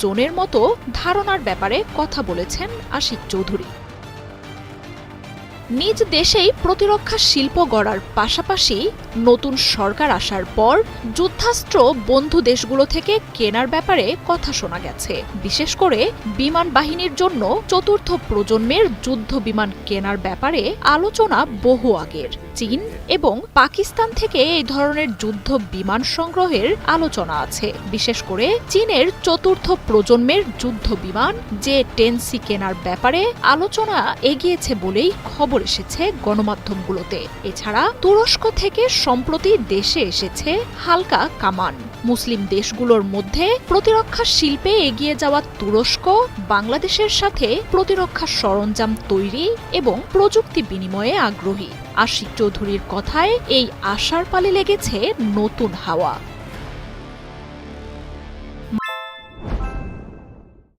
জোনের মতো ধারণার ব্যাপারে কথা বলেছেন আশিক চৌধুরী। নিজ দেশেই প্রতিরক্ষা শিল্প গড়ার পাশাপাশি নতুন সরকার আসার পর যুদ্ধাস্ত্র বন্ধু দেশগুলো থেকে কেনার ব্যাপারে কথা শোনা গেছে। বিশেষ করে বিমান বাহিনীর জন্য চতুর্থ প্রজন্মের যুদ্ধ বিমান কেনার ব্যাপারে আলোচনা বহু আগের। চীন এবং পাকিস্তান থেকে এই ধরনের যুদ্ধ বিমান সংগ্রহের আলোচনা আছে। বিশেষ করে চীনের চতুর্থ প্রজন্মের যুদ্ধ বিমান J-10C কেনার ব্যাপারে আলোচনা এগিয়েছে বলেই খবর এসেছে গণমাধ্যমগুলোতে। এছাড়া তুরস্ক থেকে সম্প্রতি দেশে এসেছে হালকা কামান। মুসলিম দেশগুলোর মধ্যে প্রতিরক্ষা শিল্পে এগিয়ে যাওয়া তুরস্ক বাংলাদেশের সাথে প্রতিরক্ষা সরঞ্জাম তৈরি এবং প্রযুক্তি বিনিময়ে আগ্রহী। আশিক চৌধুরীর কথায় এই আশার পালে লেগেছে নতুন হাওয়া।